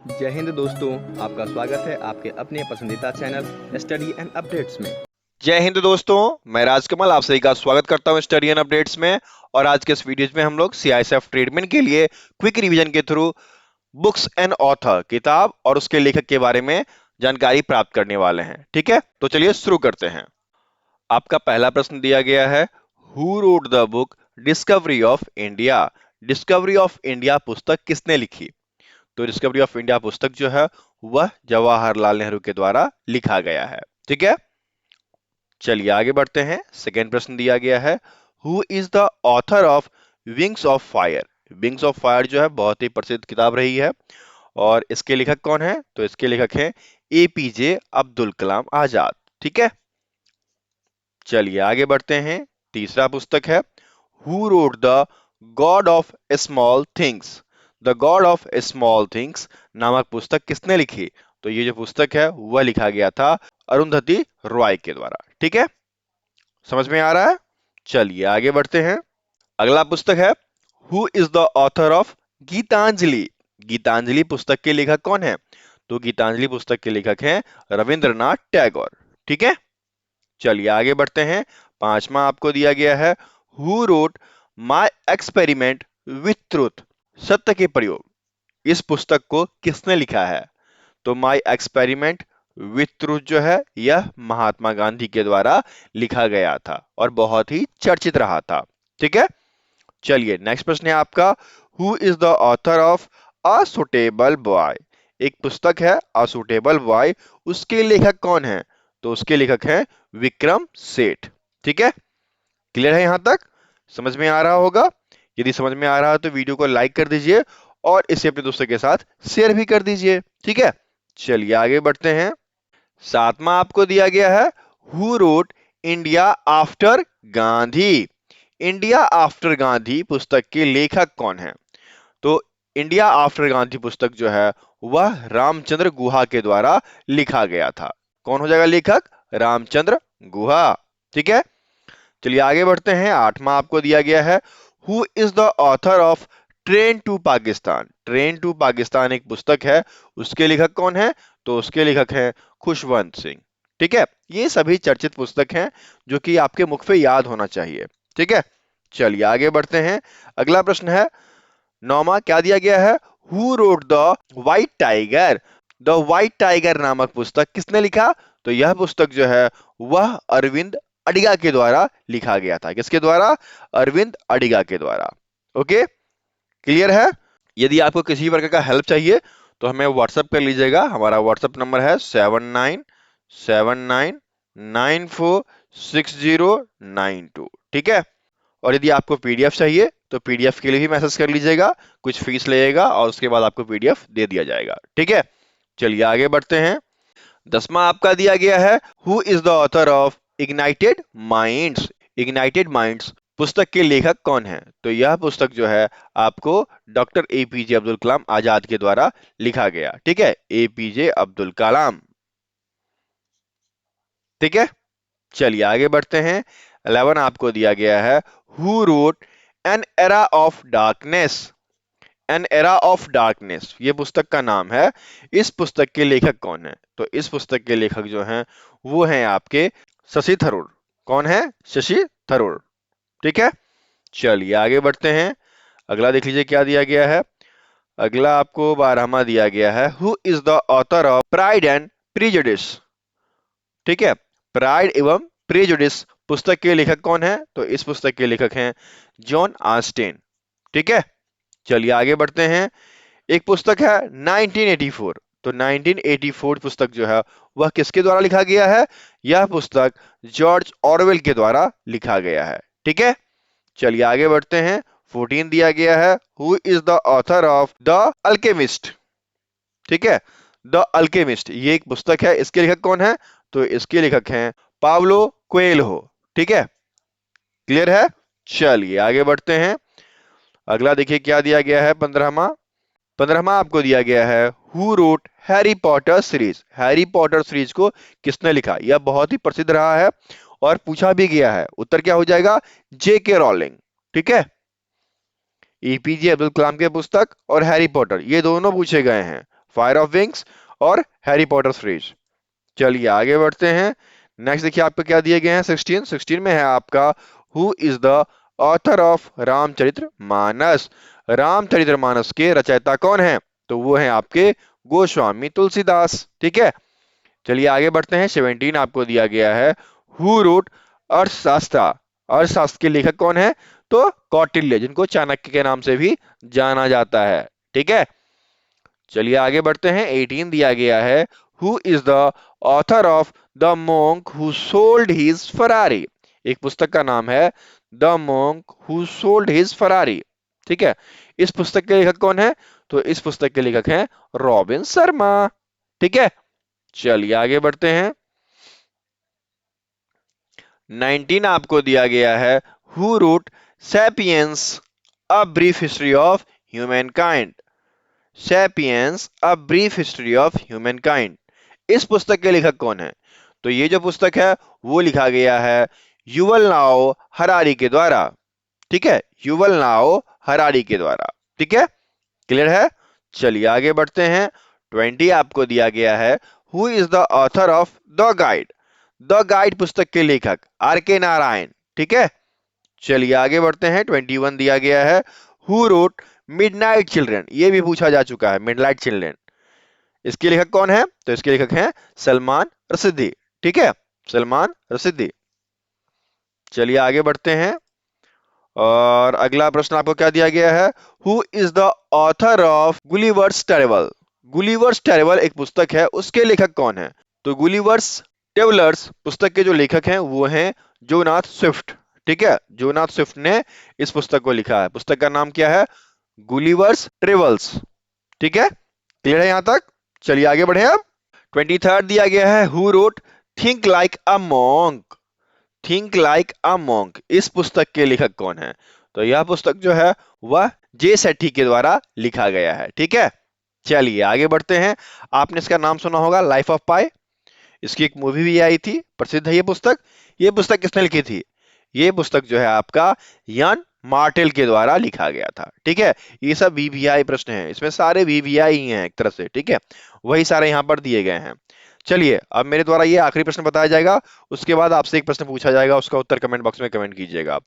जय हिंद दोस्तों, आपका स्वागत है आपके अपने पसंदीदा चैनल स्टडी एंड अपडेट्स में। जय हिंद दोस्तों, मैं राजकमल आप सभी का स्वागत करता हूं स्टडी एंड अपडेट्स में। और आज के इस वीडियो में हम लोग सीआईएसएफ ट्रेडमेन के लिए क्विक रिवीजन के थ्रू बुक्स एंड ऑथर किताब और उसके लेखक के बारे में जानकारी प्राप्त करने वाले हैं। ठीक है, तो चलिए शुरू करते हैं। आपका पहला प्रश्न दिया गया है, who wrote the book discovery of India. Discovery of India पुस्तक किसने लिखी? तो डिस्कवरी ऑफ इंडिया पुस्तक जो है वह जवाहरलाल नेहरू के द्वारा लिखा गया है। ठीक है, चलिए आगे बढ़ते हैं। सेकेंड प्रश्न दिया गया है, who is the author of wings of fire. Wings of fire जो है बहुत ही प्रसिद्ध किताब रही है और इसके लेखक कौन है? तो इसके लेखक हैं एपीजे अब्दुल कलाम आजाद। ठीक है, चलिए आगे बढ़ते हैं। तीसरा पुस्तक है, who wrote the God of small things. The God of small things नामक पुस्तक किसने लिखी? तो ये जो पुस्तक है वह लिखा गया था अरुंधति रॉय के द्वारा। ठीक है, समझ में आ रहा है? चलिए आगे बढ़ते हैं। अगला पुस्तक है, who is the author of Gitanjali. Gitanjali पुस्तक के लेखक कौन है? तो गीतांजलि पुस्तक के लेखक हैं रविंद्रनाथ टैगोर। ठीक है, चलिए आगे बढ़ते हैं। पांचवा आपको दिया गया है, who road my experiment with truth. सत्य के प्रयोग, इस पुस्तक को किसने लिखा है? तो माई एक्सपेरिमेंट विथ ट्रुथ जो है यह महात्मा गांधी के द्वारा लिखा गया था और बहुत ही चर्चित रहा था। ठीक है, चलिए नेक्स्ट प्रश्न है आपका, who is the author of a suitable boy. एक पुस्तक है अ सुटेबल बॉय, उसके लेखक कौन है? तो उसके लेखक हैं विक्रम सेठ। ठीक है, क्लियर है? यहां तक समझ में आ रहा होगा। यदि समझ में आ रहा है तो वीडियो को लाइक कर दीजिए और इसे अपने दोस्तों के साथ शेयर भी कर दीजिए। ठीक है, चलिए आगे बढ़ते हैं। सातवां आपको दिया गया है, who road India after Gandhi. India after Gandhi पुस्तक के लेखक कौन है? तो इंडिया आफ्टर गांधी पुस्तक जो है वह रामचंद्र गुहा के द्वारा लिखा गया था। कौन हो जाएगा लेखक? रामचंद्र गुहा। ठीक है, चलिए आगे बढ़ते हैं। आठवां आपको दिया गया है, who is the author of train to Pakistan. Train to Pakistan एक पुस्तक है, उसके लेखक कौन है? तो उसके लेखक हैं खुशवंत सिंह। ठीक है, ये सभी चर्चित पुस्तक हैं जो कि आपके मुख पे याद होना चाहिए। ठीक है, चलिए आगे बढ़ते हैं। अगला प्रश्न है, नौमा क्या दिया गया है, who wrote the white tiger. The white tiger नामक पुस्तक किसने लिखा? तो यह पुस्तक जो है वह अरविंद अडिगा के द्वारा लिखा गया था। किसके द्वारा? अरविंद अडिगा के द्वारा। ओके, क्लियर है? यदि आपको किसी प्रकार का हेल्प चाहिए तो हमें व्हाट्सएप कर लीजिएगा। हमारा व्हाट्सएप नंबर है 7979946092। ठीक है, और यदि आपको पीडीएफ चाहिए तो पीडीएफ के लिए भी मैसेज कर लीजिएगा। कुछ फीस लगेगा और उसके बाद आपको पीडीएफ दे दिया जाएगा। ठीक है, चलिए आगे बढ़ते हैं। दसवां आपका दिया गया है, who is the author of ignited minds. Ignited minds पुस्तक के लेखक कौन है? तो यह पुस्तक जो है आपको डॉक्टर एपीजे अब्दुल कलाम आजाद के द्वारा लिखा गया। ठीक है, एपीजे अब्दुल कलाम। ठीक है, चलिए आगे बढ़ते हैं। 11 आपको दिया गया है, who wrote an era of darkness. An era of darkness ये पुस्तक का नाम है। इस पुस्तक के लेखक कौन है? तो इस पुस्तक के लेखक जो हैं वो हैं आपके शशि थरूर। कौन है? शशि थरूर। ठीक है, चलिए आगे बढ़ते हैं। अगला देख लीजिए क्या दिया गया है। अगला आपको 12वां दिया गया है, who is the author of pride and prejudice. ठीक है, प्राइड एवं प्रेजुडिस पुस्तक के लेखक कौन है? तो इस पुस्तक के लेखक हैं जॉन ऑस्टिन। ठीक है, चलिए आगे बढ़ते हैं। एक पुस्तक है 1984। तो 1984 पुस्तक जो है वह किसके द्वारा लिखा गया है? यह पुस्तक जॉर्ज ऑरवेल के द्वारा लिखा गया है। ठीक है, चलिए आगे बढ़ते हैं। 14 दिया गया है, who is the author of the alchemist. ठीक है, द अल्केमिस्ट ये एक पुस्तक है, इसके लेखक कौन है? तो इसके लेखक हैं पाब्लो कोएल्हो। ठीक है, क्लियर है? चलिए आगे बढ़ते हैं। अगला देखिए क्या दिया गया है। 15वां आपको दिया गया है, who road Harry Potter series. Harry Potter series को किसने लिखा? यह बहुत ही प्रसिद्ध रहा है और पूछा भी गया है। उत्तर क्या हो जाएगा? जेके रॉलिंग। ठीक है, एपीजे अब्दुल कलाम के पुस्तक और हैरी पॉटर ये दोनों पूछे गए हैं। फायर ऑफ विंग्स और हैरी पॉटर सीरीज। चलिए आगे बढ़ते हैं। नेक्स्ट देखिए आपको क्या दिए गए हैं। 16 में है आपका who is the author of Ramcharitmanas. Ramcharitmanas के रचयिता कौन है? तो वो है आपके गोस्वामी तुलसीदास। ठीक है, चलिए आगे बढ़ते हैं। 17 आपको दिया गया है हु रोट अर्थशास्त्र। अर्थशास्त्र के लेखक कौन है? तो कौटिल्य, जिनको चाणक्य के नाम से भी जाना जाता है। ठीक है, चलिए आगे बढ़ते हैं। 18 दिया गया है who is the author of the monk who sold his Ferrari. एक पुस्तक का नाम है the monk who sold his Ferrari. ठीक है, इस पुस्तक के लेखक कौन है? तो इस पुस्तक के लेखक हैं रॉबिन शर्मा। ठीक है, चलिए आगे बढ़ते हैं। 19 आपको दिया गया है who wrote Sapiens a brief history of humankind. Sapiens a brief history of humankind, इस पुस्तक के लेखक कौन है? तो ये जो पुस्तक है वो लिखा गया है युवल नोआ हरारी के द्वारा। ठीक है, युवल नोआ हरारी के द्वारा। ठीक है, क्लियर है। चलिए आगे बढ़ते हैं। 20 आपको दिया गया है who is the author of the guide. The guide पुस्तक के लेखक आर के नारायण। ठीक है, चलिए आगे बढ़ते हैं। 21 दिया गया है हु रोट मिडनाइट चिल्ड्रन। ये भी पूछा जा चुका है, मिडनाइट चिल्ड्रन, इसके लेखक कौन है? तो इसके लेखक हैं सलमान रशिदी। ठीक है, सलमान रशिदी। चलिए आगे बढ़ते हैं और अगला प्रश्न आपको क्या दिया गया है who is the author of Gulliver's terrible. Gulliver's terrible एक पुस्तक है, उसके लेखक कौन है? तो गुलिवर्स ट्रेवलर्स पुस्तक के जो लेखक हैं वो हैं जोनाथ स्विफ्ट। ठीक है, जोनाथ स्विफ्ट ने इस पुस्तक को लिखा है। पुस्तक का नाम क्या है? Gulliver's travels. ठीक है, क्लियर है यहां तक? चलिए आगे बढ़े। अब 23 दिया गया है who road think like a monk. Think like a monk, इस पुस्तक के लेखक कौन है? तो यह पुस्तक जो है वह जे सेठी के द्वारा लिखा गया है। ठीक है, चलिए आगे बढ़ते हैं। आपने इसका नाम सुना होगा लाइफ ऑफ पाई। इसकी एक मूवी भी आई थी, प्रसिद्ध है ये पुस्तक। ये पुस्तक किसने लिखी थी? ये पुस्तक जो है आपका यान मार्टेल के द्वारा लिखा गया था। ठीक है, ये सब वीवीआई प्रश्न हैं, इसमें सारे वीवीआई ही हैं एक तरह से। ठीक है, वही सारे यहाँ पर दिए गए हैं। चलिए अब मेरे द्वारा ये आखिरी प्रश्न बताया जाएगा, उसके बाद आपसे एक प्रश्न पूछा जाएगा, उसका उत्तर कमेंट बॉक्स में कमेंट कीजिएगा।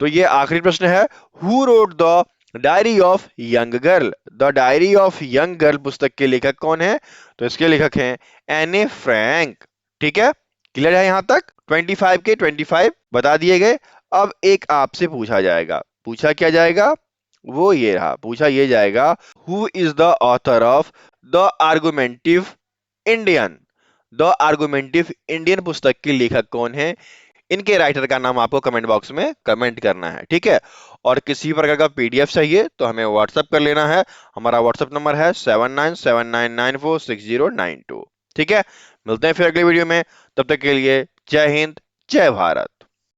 तो ये आखिरी प्रश्न है who wrote the diary of young girl. The diary of young girl पुस्तक के लेखक कौन है? तो इसके लेखक हैं एने फ्रैंक। ठीक है, क्लियर है यहां तक? 25 के 25 बता दिए गए। अब एक आपसे पूछा जाएगा, पूछा क्या जाएगा? वो ये रहा, पूछा ये जाएगा who is the author of the argumentative Indian. The argumentative Indian पुस्तक के लेखक कौन है? इनके राइटर का नाम आपको कमेंट बॉक्स में कमेंट करना है। ठीक है, और किसी प्रकार का पीडीएफ चाहिए तो हमें व्हाट्सएप कर लेना है। हमारा व्हाट्सएप नंबर है 7979946092। ठीक है, मिलते हैं फिर अगले वीडियो में, तब तक के लिए जय हिंद, जय भारत।